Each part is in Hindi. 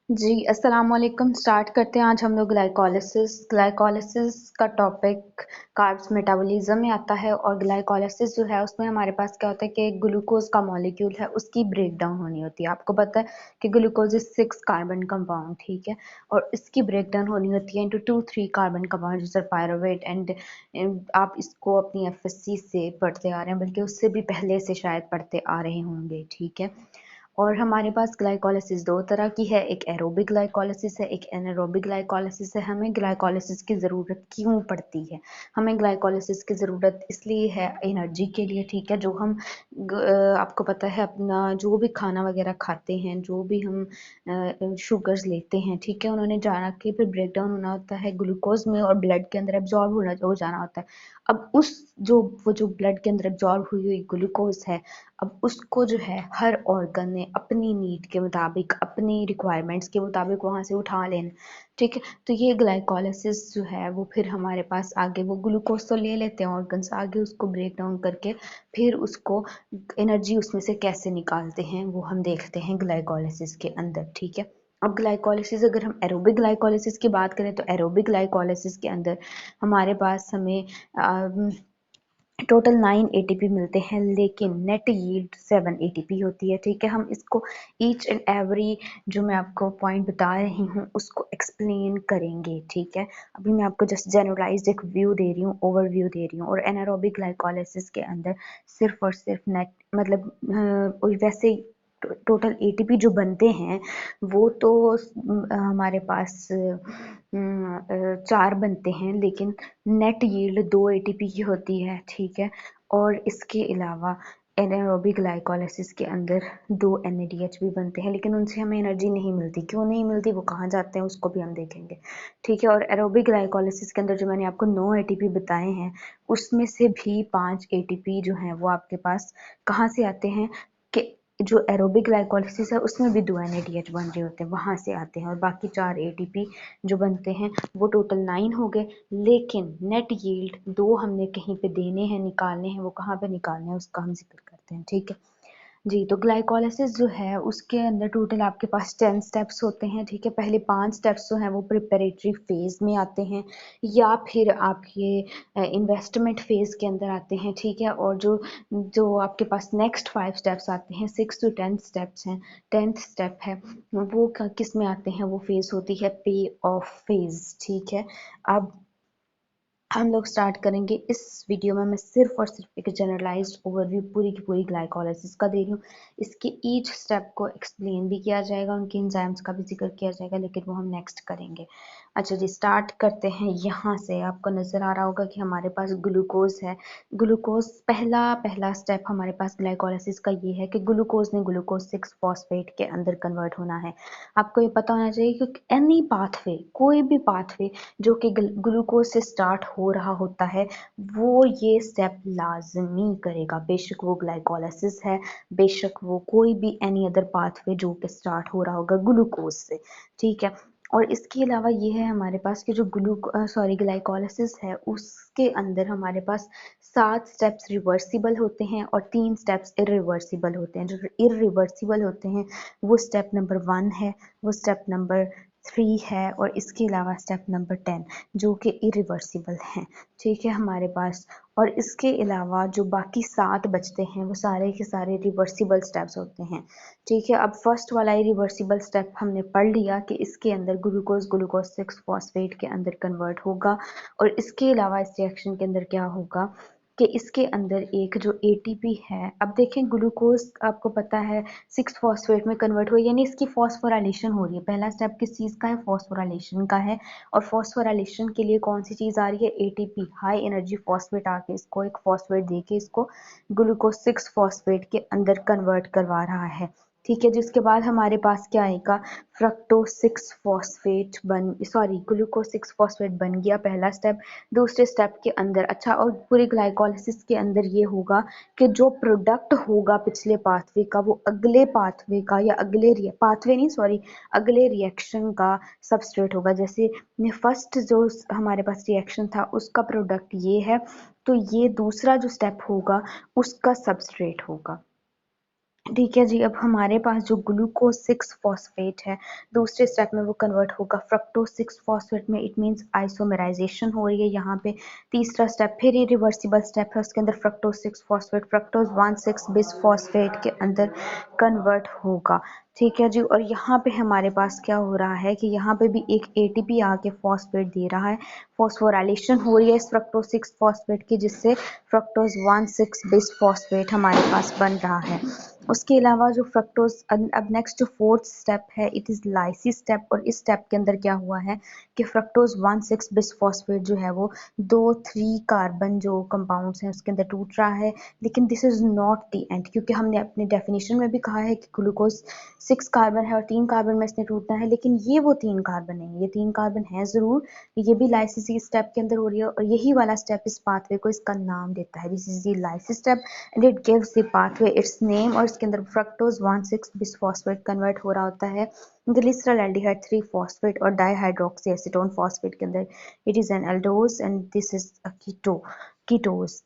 जी, अस्सलाम वालेकुम। स्टार्ट करते हैं। आज हम लोग ग्लाइकोलिसिस का टॉपिक कार्ब्स मेटाबॉलिज्म में आता है। और ग्लाइकोलिसिस जो है उसमें हमारे पास क्या होता है कि ग्लूकोज का मॉलिक्यूल है, उसकी ब्रेक डाउन होनी होती है। आपको पता है कि ग्लूकोज इज 6 कार्बन कंपाउंड, ठीक है, और इसकी ब्रेक डाउन होनी होती है इनटू 2-3 कार्बन कंपाउंड जैसे पायरुवेट एंड आप इसको अपनी एफएससी से पढ़ते आ रहे हैं, बल्कि उससे भी पहले से शायद पढ़ते आ रहे होंगे, ठीक है। और हमारे पास ग्लाइकोलिसिस दो तरह की है, एक एरोबिक ग्लाइकोलिसिस है, एक एनारोबिक ग्लाइकोलिसिस है। हमें ग्लाइकोलिसिस की ज़रूरत क्यों पड़ती है? हमें ग्लाइकोलिसिस की ज़रूरत इसलिए है एनर्जी के लिए, ठीक है। जो हम आपको पता है अपना जो भी खाना वगैरह खाते हैं, जो भी हम शुगर्स लेते हैं, ठीक है, उन्होंने जाना कि फिर ब्रेक डाउन होना होता है ग्लूकोज में और ब्लड के अंदर एब्जॉर्ब हो जाना होता है। अब वो जो ब्लड के अंदर एब्जॉर्ब हुई हुई ग्लूकोज है, अब उसको जो है हर ऑर्गन ने अपनी नीड के मुताबिक, अपनी रिक्वायरमेंट्स के मुताबिक वहाँ से उठा लेना, ठीक है। तो ये ग्लाइकोलिसिस जो है वो फिर हमारे पास आगे वो ग्लूकोज तो ले लेते हैं ऑर्गन्स, आगे उसको ब्रेक डाउन करके फिर उसको एनर्जी उसमें से कैसे निकालते हैं वो हम देखते हैं ग्लाइकोलिसिस के अंदर, ठीक है। अब ग्लाइकोलिसिस, अगर हम एरोबिक ग्लाइकोलिसिस की बात करें तो एरोबिक ग्लाइकोलिसिस के अंदर हमारे पास हमें टोटल 9 एटीपी मिलते हैं, लेकिन नेट यील्ड 7 एटीपी होती है, ठीक है। हम इसको ईच एंड एवरी जो मैं आपको पॉइंट बता रही हूँ उसको एक्सप्लेन करेंगे, ठीक है। अभी मैं आपको जस्ट जनरलाइज्ड एक व्यू दे रही हूँ, ओवरव्यू दे रही हूँ। और एनारोबिक ग्लाइकोलिसिस के अंदर सिर्फ और सिर्फ नेट मतलब वैसे टोटल एटीपी जो बनते हैं वो तो हमारे पास 4 बनते हैं, लेकिन नेट यील्ड 2 एटीपी की होती है, ठीक है। और इसके अलावा एनारोबिक ग्लाइकोलिसिस के अंदर 2 एनएडीएच भी बनते हैं, लेकिन उनसे हमें एनर्जी नहीं मिलती। क्यों नहीं मिलती, वो कहाँ जाते हैं, उसको भी हम देखेंगे, ठीक है। और एरोबिक ग्लाइकोलिसिस के अंदर जो मैंने आपको 9 एटीपी बताए हैं, उसमें से भी 5 एटीपी जो हैं वो आपके पास कहाँ से आते हैं कि जो एरोबिक ग्लाइकोलिसिस है उसमें भी 2 एनएडीएच बन रहे होते हैं, वहाँ से आते हैं। और बाकी 4 एटीपी जो बनते हैं वो टोटल 9 हो गए, लेकिन नेट यील्ड 2 हमने कहीं पे देने हैं, निकालने हैं। वो कहाँ पे निकालने हैं उसका हम जिक्र करते हैं, ठीक है जी। तो ग्लाइकोलिसिस जो है उसके अंदर टोटल आपके पास 10 स्टेप्स होते हैं, ठीक है। पहले 5 स्टेप्स जो हैं वो प्रिपरेटरी फेज में आते हैं, या फिर आप ये इन्वेस्टमेंट फेज के अंदर आते हैं, ठीक है। और जो जो आपके पास नेक्स्ट 5 स्टेप्स आते हैं, 6 to 10 स्टेप्स हैं, 10th स्टेप है वो किस में आते हैं, वो फेज होती है पे ऑफ फेज, ठीक है। अब हम लोग स्टार्ट करेंगे। इस वीडियो में मैं सिर्फ और सिर्फ एक जनरलाइज्ड ओवरव्यू पूरी की पूरी ग्लाइकोलिसिस का दे रही हूँ। इसके ईच स्टेप को एक्सप्लेन भी किया जाएगा, उनके एंजाइम्स का भी जिक्र किया जाएगा, लेकिन वो हम नेक्स्ट करेंगे। अच्छा जी, स्टार्ट करते हैं यहाँ से। आपको नज़र आ रहा होगा कि हमारे पास ग्लूकोज है। ग्लूकोज पहला पहला स्टेप हमारे पास ग्लाइकोलिसिस का ये है कि ग्लूकोज ने ग्लूकोज 6 फॉस्फेट के अंदर कन्वर्ट होना है। आपको ये पता होना चाहिए कि एनी पाथवे, कोई भी पाथवे जो कि ग्लूकोज से स्टार्ट हो रहा होता है, वो ये स्टेप लाजमी करेगा, बेशक वो ग्लाइकोलिसिस है, बेशक वो कोई भी एनी अदर पाथवे जो कि स्टार्ट हो रहा होगा ग्लूकोज से, ठीक है। और इसके अलावा ये है हमारे पास कि जो ग्लाइकोलिसिस है उसके अंदर हमारे पास 7 स्टेप्स रिवर्सिबल होते हैं और 3 स्टेप्स इरिवर्सिबल होते हैं। जो इरिवर्सिबल होते हैं वो स्टेप नंबर 1 है, वो स्टेप नंबर 3 है, और इसके अलावा स्टेप नंबर 10 जो कि इरिवर्सिबल हैं, ठीक है हमारे पास। और इसके अलावा जो बाकी 7 बचते हैं वो सारे के सारे रिवर्सिबल स्टेप्स होते हैं, ठीक है। अब फर्स्ट वाला रिवर्सिबल स्टेप हमने पढ़ लिया कि इसके अंदर ग्लूकोज ग्लूकोज 6 फॉस्फेट के अंदर कन्वर्ट होगा। और इसके अलावा इस रिएक्शन के अंदर क्या होगा कि इसके अंदर एक जो एटीपी है, अब देखें ग्लूकोज आपको पता है 6 फॉस्फेट में कन्वर्ट हुआ, यानी इसकी फॉस्फोराइलेशन हो रही है। पहला स्टेप किस चीज़ का है, फॉस्फोराइलेशन का है। और फॉस्फोराइलेशन के लिए कौन सी चीज़ आ रही है, एटीपी, हाई एनर्जी फॉस्फेट आके इसको एक फॉस्फेट दे के इसको ग्लूकोज 6 फॉस्फेट के अंदर कन्वर्ट करवा रहा है, ठीक है। जिसके बाद हमारे पास क्या आएगा, फ्रक्टोज 6 फॉस्फेट ग्लूकोज 6 फॉस्फेट बन गया, पहला स्टेप। दूसरे स्टेप के अंदर अच्छा, और पूरी ग्लाइकोलिसिस के अंदर ये होगा कि जो प्रोडक्ट होगा पिछले पाथवे का वो अगले पाथवे का या अगले रिएक्शन का सबस्ट्रेट होगा। जैसे फर्स्ट जो हमारे पास रिएक्शन था उसका प्रोडक्ट ये है, तो ये दूसरा जो स्टेप होगा उसका सबस्ट्रेट होगा, ठीक है जी। अब हमारे पास जो ग्लूकोज 6 फॉस्फेट है, दूसरे स्टेप में वो कन्वर्ट होगा फ्रक्टोज 6 फॉस्फेट में। इट मीन्स आइसोमेराइजेशन हो रही है यहाँ पे। तीसरा स्टेप फिर ये रिवर्सिबल स्टेप है, उसके अंदर fructose 6 phosphate fructose 1,6 bis phosphate के अंदर कन्वर्ट होगा। ठीक है जी। और यहाँ पे हमारे पास क्या हो रहा है कि यहाँ पे भी एक एटीपी आके फॉस्फेट दे रहा है, फॉस्फोराइलेशन हो रही है इस फ्रक्टोज 6 फॉस्फेट की, जिससे फ्रक्टोज 1,6 बिस फॉस्फेट हमारे पास बन रहा है। उसके अलावा जो फ्रक्टोज अब नेक्स्ट जो फोर्थ स्टेप है, इट इज़ लाइसिस स्टेप। और इस स्टेप के अंदर क्या हुआ है कि फ्रक्टोज 1,6 बिसफॉस्फेट जो है वो 2,3 कार्बन जो कंपाउंड्स हैं उसके अंदर टूट रहा है। लेकिन this is not the end, क्योंकि हमने अपने डेफिनेशन में भी कहा है कि ग्लूकोज 6 कार्बन है और 3 कार्बन में इसने टूटना है, लेकिन ये वो 3 कार्बन है, ये 3 कार्बन है ज़रूर। ये भी लाइसिस स्टेप के अंदर हो रही है और यही वाला स्टेप इस पाथवे को इसका नाम देता है। This is the lysis step and it gives the pathway it's name. और इसके अंदर फ्रक्टोज 1,6 बिसफॉस्फेट कन्वर्ट हो रहा होता है ग्लिसरॉल्डिहाइड 3 फॉस्फेट और डाइहाइड्रोक्सी एसीटोन फॉस्फेट के अंदर। It is an aldose and this is a ketose.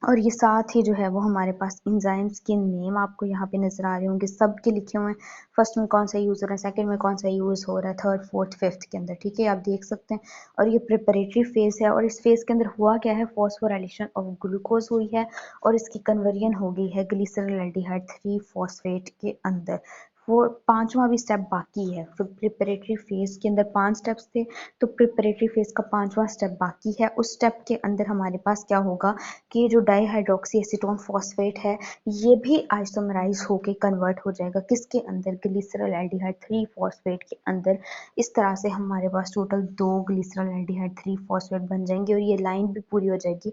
और ये साथ ही जो है वो हमारे पास इंजाइम्स के नेम आपको यहाँ पे नजर आ रहे होंगे, सबके लिखे हुए हैं। फर्स्ट में कौन सा यूज हो रहा है, सेकंड में कौन सा यूज हो रहा है, थर्ड फोर्थ फिफ्थ के अंदर। ठीक है, आप देख सकते हैं। और ये प्रिपरेटरी फेज है और इस फेज के अंदर हुआ क्या है, फॉस्फोराइलेशन ऑफ ग्लूकोज हुई है और इसकी कन्वर्जन हो गई है ग्लिसरॉल्डिहाइड 3 फॉस्फेट के अंदर। वो पांचवा भी स्टेप बाकी है। फिर प्रिपरेटरी फेज के अंदर 5 स्टेप्स थे, तो प्रिपरेटरी फेज का 5वां स्टेप बाकी है। उस स्टेप के अंदर हमारे पास क्या होगा कि ये जो डाइहाइड्रोक्सी एसीटोन फॉस्फेट है, ये भी आइसोमराइज होके कन्वर्ट हो जाएगा किसके अंदर, ग्लिसरॉल्डिहाइड 3 फॉस्फेट के अंदर। इस तरह से हमारे पास टोटल 2 ग्लिसरॉल्डिहाइड 3 फॉस्फेट बन जाएंगे और ये लाइन भी पूरी हो जाएगी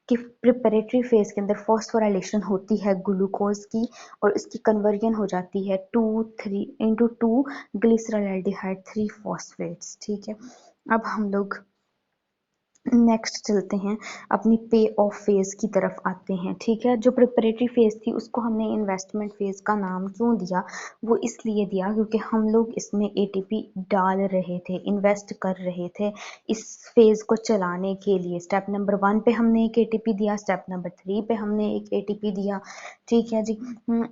कि प्रिपरेटरी फेज के अंदर फॉस्फोराइलेशन होती है ग्लूकोज की और इसकी कन्वर्जन हो जाती है 2 ग्लिसरॉल्डिहाइड 3 फॉस्फेट्स। ठीक है, अब हम लोग नेक्स्ट चलते हैं, अपनी पे ऑफ फेज की तरफ आते हैं। ठीक है, जो प्रिपरेटरी फेज थी उसको हमने इन्वेस्टमेंट फेज का नाम क्यों दिया, वो इसलिए दिया क्योंकि हम लोग इसमें एटीपी डाल रहे थे, इन्वेस्ट कर रहे थे इस फेज को चलाने के लिए। स्टेप नंबर 1 पे हमने एक एटीपी दिया, स्टेप नंबर 3 पे हमने एक एटीपी दिया। ठीक है जी।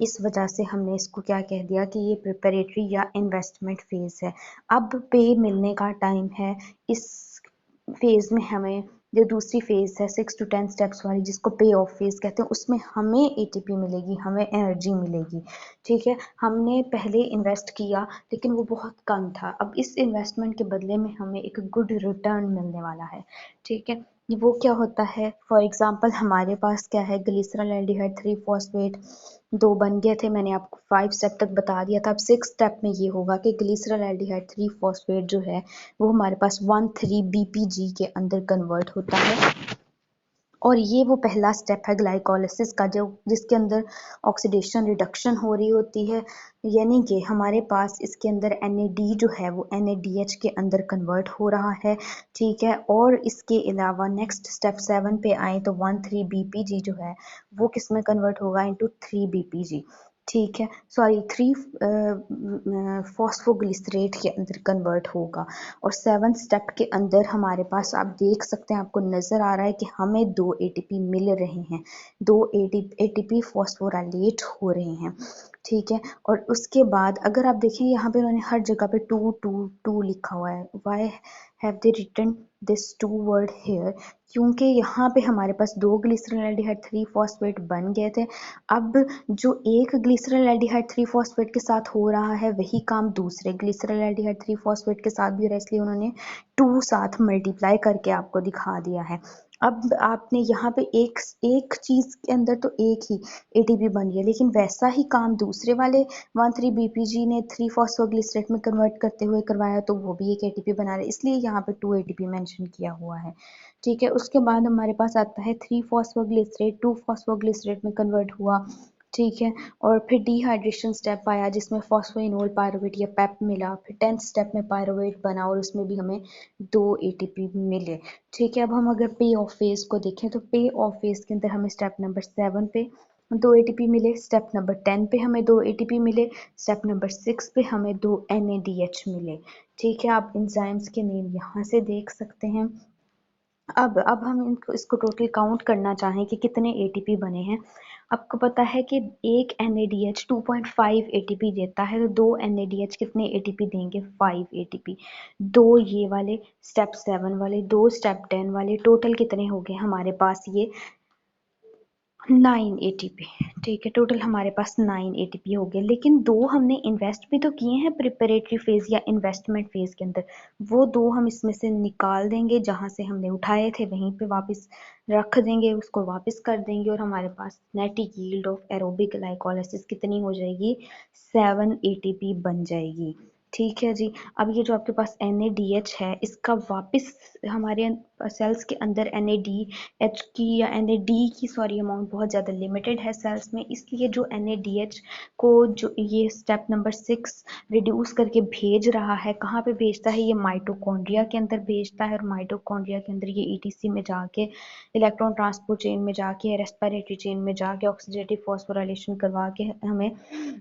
इस वजह से हमने इसको क्या कह दिया कि ये प्रिपरेटरी या इन्वेस्टमेंट फेज है। अब पे मिलने का टाइम है। इस फेज में हमें जो दूसरी फेज है 6 to 10 स्टेप्स वाली, जिसको पे ऑफ फेज कहते हैं, उसमें हमें एटीपी मिलेगी, हमें एनर्जी मिलेगी। ठीक है, हमने पहले इन्वेस्ट किया लेकिन वो बहुत कम था, अब इस इन्वेस्टमेंट के बदले में हमें एक गुड रिटर्न मिलने वाला है। ठीक है, वो क्या होता है, फॉर एग्जाम्पल हमारे पास क्या है, ग्लिसरॉल्डिहाइड 3 फॉस्फेट 2 बन गए थे, मैंने आपको 5 स्टेप तक बता दिया था। अब 6 स्टेप में ये होगा कि ग्लिसरॉल्डिहाइड 3 फॉस्फेट जो है वो हमारे पास 1,3 बीपीजी के अंदर कन्वर्ट होता है और ये वो पहला स्टेप है ग्लाइकोलिसिस का, जो जिसके अंदर ऑक्सीडेशन रिडक्शन हो रही होती है, यानी कि हमारे पास इसके अंदर NAD जो है वो NADH के अंदर कन्वर्ट हो रहा है। ठीक है, और इसके अलावा नेक्स्ट स्टेप 7 पे आए तो 1,3 बीपीजी जो है वो किस में कन्वर्ट होगा, इनटू 3 बीपीजी। ठीक है, सॉरी 3 फॉस्फोग्लिसरेट के अंदर कन्वर्ट होगा। और 7 स्टेप के अंदर हमारे पास आप देख सकते हैं, आपको नज़र आ रहा है कि हमें 2 एटीपी मिल रहे हैं, 2 एटीपी फॉस्फोराइलेट हो रहे हैं। ठीक है, और उसके बाद अगर आप देखें यहाँ पे उन्होंने हर जगह पे 2 लिखा हुआ है। Why have they written this 2 word here, क्योंकि यहाँ पे हमारे पास 2 ग्लिसरॉल्डिहाइड 3 फॉस्फेट बन गए थे। अब जो एक ग्लिसरॉल्डिहाइड 3 फॉस्फेट के साथ हो रहा है वही काम दूसरे ग्लिसरॉल्डिहाइड 3 फॉस्फेट के साथ भी हो रहा है, इसलिए उन्होंने 2 साथ मल्टीप्लाई करके आपको दिखा दिया है। अब आपने यहाँ पे एक चीज के अंदर तो एक ही एटीपी बन रही है, लेकिन वैसा ही काम दूसरे वाले 1,3 बीपीजी ने 3 फॉस्फोग्लिसरेट में कन्वर्ट करते हुए करवाया, तो वो भी एक एटीपी बना रहे, इसलिए यहाँ पे 2 एटीपी मेंशन किया हुआ है। ठीक है, उसके बाद हमारे पास आता है 3 फॉस्फोग्लिसरेट 2 फॉस्फोग्लिसरेट में कन्वर्ट हुआ। ठीक है, और फिर डिहाइड्रेशन स्टेप आया जिसमें फॉस्फोइनोल पायरुवेट या पेप मिला, फिर 10th स्टेप में पायरुवेट बना और उसमें भी हमें 2 एटीपी मिले। ठीक है, अब हम अगर पे ऑफ फेज को देखें तो पे ऑफ फेज के अंदर हमें स्टेप नंबर 7 पे 2 एटीपी मिले, स्टेप नंबर 10 पे हमें 2 एटीपी मिले, स्टेप नंबर 6 पे हमें 2 NADH मिले। ठीक है, आप एंजाइम्स के नेम यहाँ से देख सकते हैं। अब हम इसको टोटल काउंट करना चाहें कि कितने एटीपी बने हैं। आपको पता है कि एक NADH 2.5 ATP देता है, तो दो NADH कितने ATP देंगे? 5 ATP। दो ये वाले स्टेप 7 वाले, दो स्टेप 10 वाले, टोटल कितने हो गए हमारे पास? ये 9 ATP। ठीक है, टोटल हमारे पास 9 ATP हो गए। लेकिन दो हमने इन्वेस्ट भी तो किए हैं प्रिपरेटरी फेज या इन्वेस्टमेंट फेज के अंदर, वो दो हम इसमें से निकाल देंगे, जहां से हमने उठाए थे वहीं पे वापस रख देंगे, उसको वापस कर देंगे, और हमारे पास net yield of aerobic glycolysis कितनी हो जाएगी? 7 ATP बन जाएगी। ठीक है जी। अब ये जो आपके पास NADH है, इसका वापस हमारे सेल्स के अंदर NADH की या NAD की सॉरी अमाउंट बहुत ज़्यादा लिमिटेड है सेल्स में, इसलिए जो NADH को जो ये स्टेप नंबर 6 रिड्यूस करके भेज रहा है, कहाँ पे भेजता है? ये माइटोकॉन्ड्रिया के अंदर भेजता है, और माइटोकॉन्ड्रिया के अंदर ये ETC में जाके, इलेक्ट्रॉन ट्रांसपोर्ट चेन में जाके, रेस्पिरेटरी चेन में जाके ऑक्सीडेटिव फॉस्फोराइलेशन करवा के हमें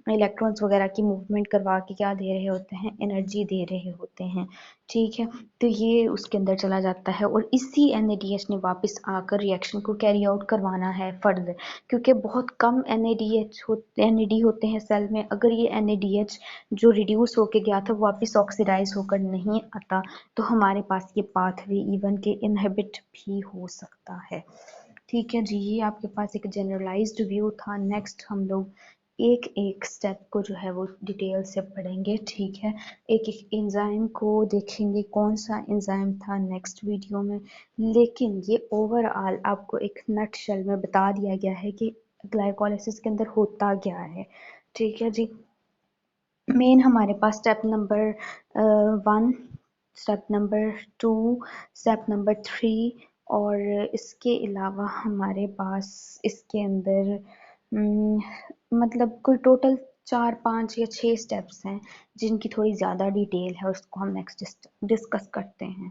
इलेक्ट्रॉन्स वगैरह की मूवमेंट करवा के क्या दे रहे होते हैं? एनर्जी दे रहे होते हैं। ठीक है, तो ये उसके अंदर चला जाता है, और इसी NADH ने वापस आकर रिएक्शन को कैरी आउट करवाना है फर्दर, क्योंकि बहुत कम NAD होते हैं सेल में। अगर ये NADH जो रिड्यूस होके गया था वापस ऑक्सीडाइज होकर नहीं आता, तो हमारे पास ये पाथवे इवन के इनहिबिट भी हो सकता है। ठीक है जी, ये आपके पास एक जनरलाइज्ड व्यू था। नेक्स्ट हम लोग एक एक स्टेप को जो है वो डिटेल से पढ़ेंगे। ठीक है, एक एक एंजाइम को देखेंगे कौन सा एंजाइम था नेक्स्ट वीडियो में, लेकिन ये ओवरऑल आपको एक नटशेल में बता दिया गया है कि ग्लाइकोलाइसिस के अंदर होता क्या है। ठीक है जी। मेन हमारे पास step number 1, step number 2, step number 3, और इसके अलावा हमारे पास इसके अंदर मतलब कोई टोटल 4 5 या 6 स्टेप्स हैं जिनकी थोड़ी ज़्यादा डिटेल है, उसको हम नेक्स्ट डिस्कस करते हैं।